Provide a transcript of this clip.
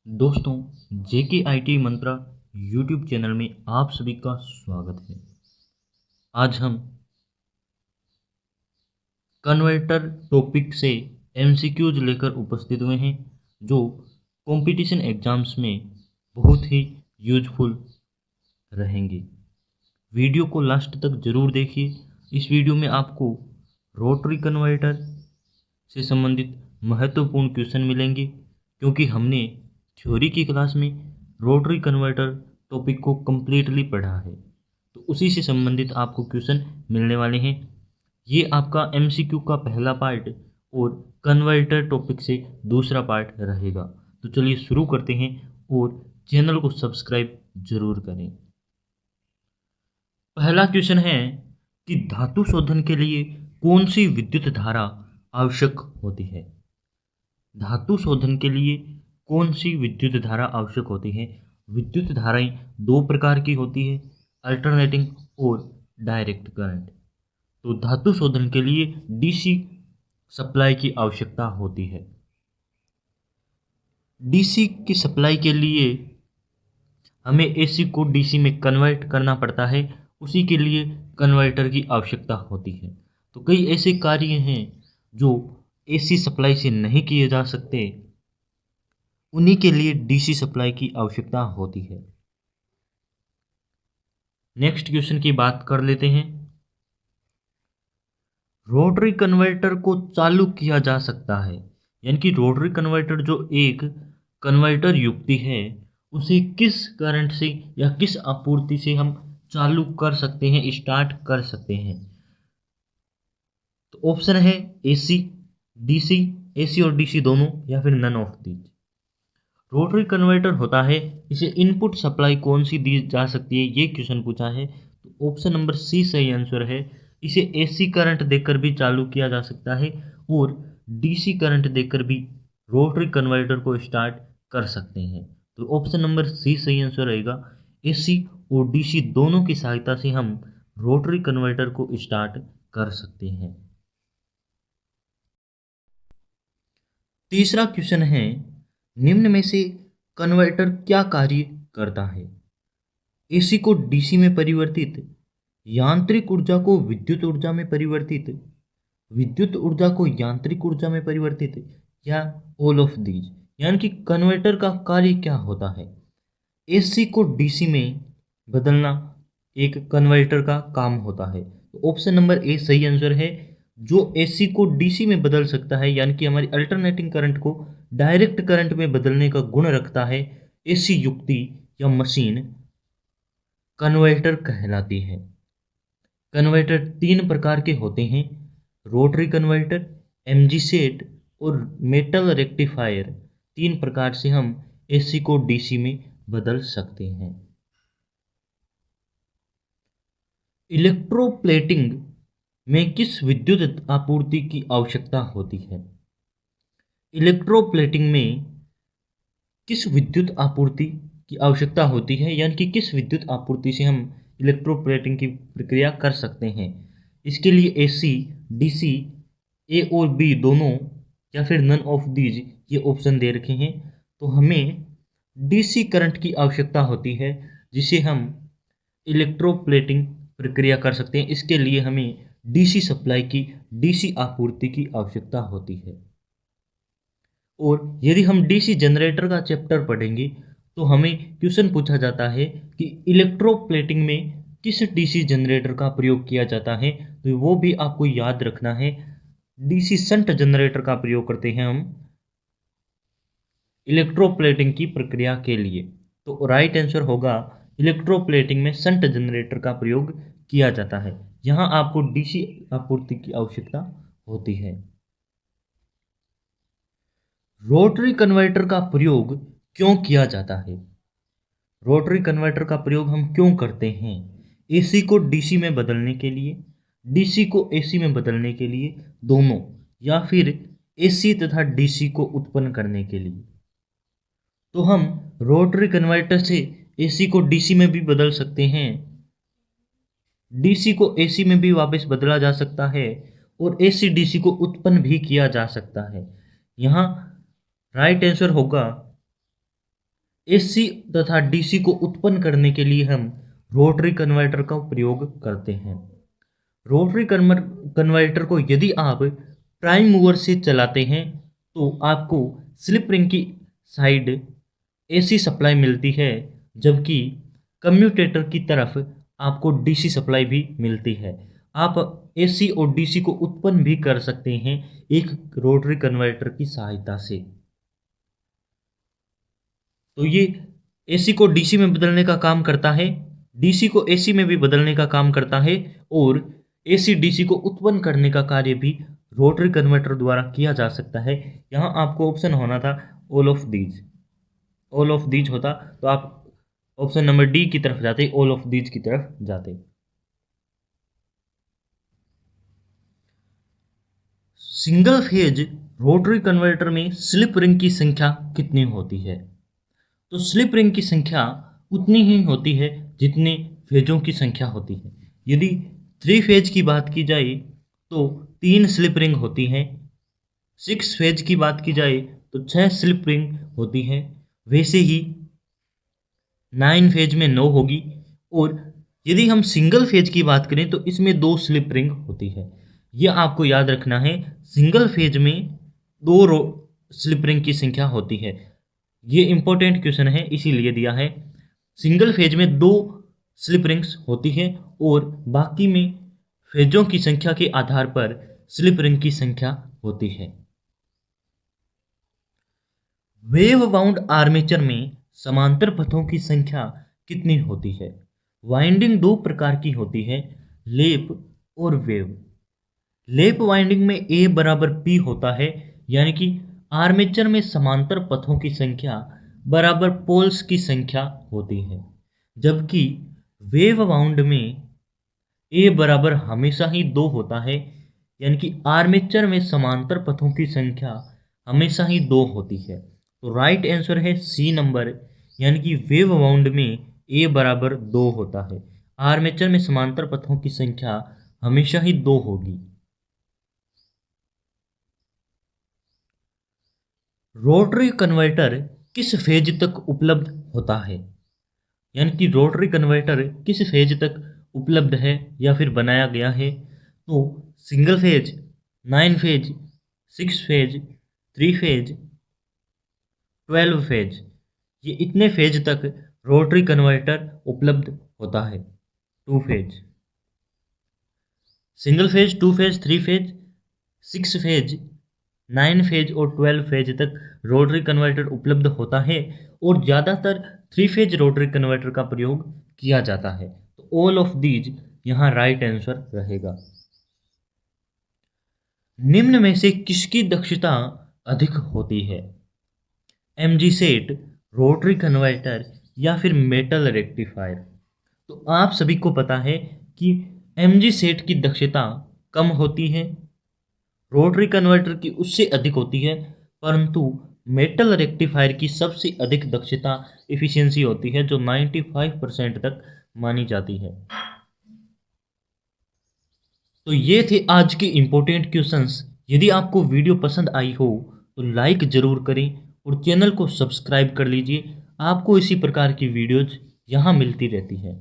दोस्तों, जेके IT Mantra YouTube channel में आप सभी का स्वागत है। आज हम कन्वर्टर टॉपिक से एमसीक्यूज लेकर उपस्थित हुए हैं जो कंपटीशन एग्जाम्स में बहुत ही यूजफुल रहेंगे। वीडियो को लास्ट तक ज़रूर देखिए। इस वीडियो में आपको रोटरी कन्वर्टर से संबंधित महत्वपूर्ण क्वेश्चन मिलेंगे, क्योंकि हमने थ्योरी की क्लास में रोटरी कन्वर्टर टॉपिक को कम्प्लीटली पढ़ा है, तो उसी से संबंधित आपको क्वेश्चन मिलने वाले हैं। ये आपका एमसीक्यू का पहला पार्ट और कन्वर्टर टॉपिक से दूसरा पार्ट रहेगा। तो चलिए शुरू करते हैं और चैनल को सब्सक्राइब जरूर करें। पहला क्वेश्चन है कि धातु शोधन के लिए कौन सी विद्युत धारा आवश्यक होती है। धातु शोधन के लिए कौन सी विद्युत धारा आवश्यक होती है। विद्युत धाराएं दो प्रकार की होती है, अल्टरनेटिंग और डायरेक्ट करंट। तो धातु शोधन के लिए डीसी सप्लाई की आवश्यकता होती है। डीसी की सप्लाई के लिए हमें एसी को डीसी में कन्वर्ट करना पड़ता है, उसी के लिए कन्वर्टर की आवश्यकता होती है। तो कई ऐसे कार्य हैं जो एसी सप्लाई से नहीं किए जा सकते, उन्हीं के लिए डीसी सप्लाई की आवश्यकता होती है। नेक्स्ट क्वेश्चन की बात कर लेते हैं। रोटरी कन्वर्टर को चालू किया जा सकता है, यानी कि रोटरी कन्वर्टर जो एक कन्वर्टर युक्ति है उसे किस करंट से या किस आपूर्ति से हम चालू कर सकते हैं, स्टार्ट कर सकते हैं। तो ऑप्शन है एसी, डीसी, एसी और डीसी दोनों, या फिर none of these. Rotary converter होता है, इसे इनपुट सप्लाई कौन सी दी जा सकती है, ये क्वेश्चन पूछा है। तो ऑप्शन नंबर सी सही आंसर है। इसे एसी करंट देकर भी चालू किया जा सकता है और डीसी करंट देकर भी रोटरी कन्वर्टर को स्टार्ट कर सकते हैं। तो ऑप्शन नंबर सी सही आंसर रहेगा। एसी और डीसी दोनों की सहायता से हम रोटरी कन्वर्टर को स्टार्ट कर सकते हैं। तीसरा क्वेश्चन है, निम्न में से कन्वर्टर क्या कार्य करता है। एसी को डीसी में परिवर्तित, यांत्रिक ऊर्जा को विद्युत ऊर्जा में परिवर्तित, विद्युत ऊर्जा को यांत्रिक ऊर्जा में परिवर्तित, या ऑल ऑफ दीज। यानी कि कन्वर्टर का कार्य क्या होता है। एसी को डीसी में बदलना एक कन्वर्टर का काम होता है। तो ऑप्शन नंबर ए सही आंसर है। जो एसी को डीसी में बदल सकता है, यानी कि हमारी अल्टरनेटिंग करंट को डायरेक्ट करंट में बदलने का गुण रखता है, एसी युक्ति या मशीन कन्वर्टर कहलाती है। कन्वर्टर तीन प्रकार के होते हैं, रोटरी कन्वर्टर, एमजी सेट और मेटल रेक्टिफायर। तीन प्रकार से हम एसी को डीसी में बदल सकते हैं। इलेक्ट्रोप्लेटिंग में किस विद्युत आपूर्ति की आवश्यकता होती है। इलेक्ट्रोप्लेटिंग में किस विद्युत आपूर्ति की आवश्यकता होती है, यानी कि किस विद्युत आपूर्ति से हम इलेक्ट्रोप्लेटिंग की प्रक्रिया कर सकते हैं। इसके लिए एसी, डीसी, ए और बी दोनों, या फिर नन ऑफ दीज, ये ऑप्शन दे रखे हैं। तो हमें डीसी करंट की आवश्यकता होती है जिसे हम इलेक्ट्रोप्लेटिंग प्रक्रिया कर सकते हैं। इसके लिए हमें डीसी सप्लाई की, डीसी आपूर्ति की आवश्यकता होती है। और यदि हम डीसी जनरेटर का चैप्टर पढ़ेंगे तो हमें क्वेश्चन पूछा जाता है कि इलेक्ट्रोप्लेटिंग में किस डीसी जनरेटर का प्रयोग किया जाता है, तो वो भी आपको याद रखना है। डीसी शंट जनरेटर का प्रयोग करते हैं हम इलेक्ट्रोप्लेटिंग की प्रक्रिया के लिए। तो राइट आंसर होगा, इलेक्ट्रोप्लेटिंग में शंट जनरेटर का प्रयोग किया जाता है। यहाँ आपको डीसी आपूर्ति की आवश्यकता होती है। रोटरी कन्वर्टर का प्रयोग क्यों किया जाता है। रोटरी कन्वर्टर का प्रयोग हम क्यों करते हैं। एसी को डीसी में बदलने के लिए, डीसी को एसी में बदलने के लिए, दोनों, या फिर एसी तथा डीसी को उत्पन्न करने के लिए। तो हम रोटरी कन्वर्टर से एसी को डीसी में भी बदल सकते हैं, डीसी को एसी में भी वापस बदला जा सकता है, और एसी डीसी को उत्पन्न भी किया जा सकता है। यहाँ राइट आंसर होगा एसी तथा डीसी को उत्पन्न करने के लिए हम रोटरी कन्वर्टर का प्रयोग करते हैं। रोटरी कन्वर्टर को यदि आप प्राइम मूवर से चलाते हैं तो आपको स्लिप रिंग की साइड एसी सप्लाई मिलती है, जबकि कम्यूटेटर की तरफ आपको डीसी सप्लाई भी मिलती है। आप एसी और डीसी को उत्पन्न भी कर सकते हैं एक रोटरी कन्वर्टर की सहायता से। तो ये एसी को डीसी में बदलने का काम करता है, डीसी को एसी में भी बदलने का काम करता है, और एसी डीसी को उत्पन्न करने का कार्य भी रोटरी कन्वर्टर द्वारा किया जा सकता है। यहाँ आपको ऑप्शन होना था ऑल ऑफ दीज होता तो आप ऑप्शन नंबर डी की तरफ जाते, ऑल ऑफ दीज की तरफ जाते। सिंगल फेज रोटरी कन्वर्टर में स्लिप रिंग की संख्या कितनी होती है? तो स्लिप रिंग की संख्या उतनी ही होती है जितने फेजों की संख्या होती है। यदि 3 फेज की बात की जाए तो 3 स्लिप रिंग होती हैं, 6 फेज की बात की जाए तो 6 स्लिप रिंग होती हैं, वैसे ही 9 फेज में 9 होगी, और यदि हम सिंगल फेज की बात करें तो इसमें 2 स्लिप रिंग होती है। यह आपको याद रखना है, सिंगल फेज में 2 स्लिप रिंग की संख्या होती है। ये इंपॉर्टेंट क्वेश्चन है, इसीलिए दिया है। सिंगल फेज में 2 स्लिप रिंग्स होती है और बाकी में फेजों की संख्या के आधार पर स्लिप रिंग की संख्या होती है। वेव वाउंड आर्मेचर में समांतर पथों की संख्या कितनी होती है? वाइंडिंग 2 प्रकार की होती है, लेप और वेव। लेप वाइंडिंग में A बराबर P होता है, यानी कि आर्मेचर में समांतर पथों की संख्या बराबर पोल्स की संख्या होती है, जबकि वेव वाउंड में A बराबर हमेशा ही 2 होता है, यानी कि आर्मेचर में समांतर पथों की संख्या हमेशा ही 2 होती है। तो राइट आंसर है सी नंबर, यानी कि वेव वाउंड में A बराबर 2 होता है, आर्मेचर में समांतर पथों की संख्या हमेशा ही 2 होगी। रोटरी कन्वर्टर किस फेज तक उपलब्ध होता है? यानी कि रोटरी कन्वर्टर किस फेज तक उपलब्ध है या फिर बनाया गया है? तो single phase, 9 phase, 6 phase, 3 phase, 12 phase, ये इतने फेज तक रोटरी कन्वर्टर उपलब्ध होता है। 2 phase, single phase, 2 phase, 3 phase, 6 phase, 9 phase और 12 फेज तक रोटरी कन्वर्टर उपलब्ध होता है, और ज़्यादातर 3 फेज रोटरी कन्वर्टर का प्रयोग किया जाता है। तो ऑल ऑफ दीज यहाँ राइट आंसर रहेगा। निम्न में से किसकी दक्षता अधिक होती है? एमजी सेट, रोटरी कन्वर्टर या फिर मेटल रेक्टिफायर? तो आप सभी को पता है कि एमजी सेट की दक्षता कम होती है, रोटरी कन्वर्टर की उससे अधिक होती है, परंतु मेटल रेक्टिफायर की सबसे अधिक दक्षता एफिशिएंसी होती है, जो 95% तक मानी जाती है। तो ये थे आज के इम्पोर्टेंट क्वेश्चंस। यदि आपको वीडियो पसंद आई हो तो लाइक ज़रूर करें और चैनल को सब्सक्राइब कर लीजिए। आपको इसी प्रकार की वीडियोज यहाँ मिलती रहती है।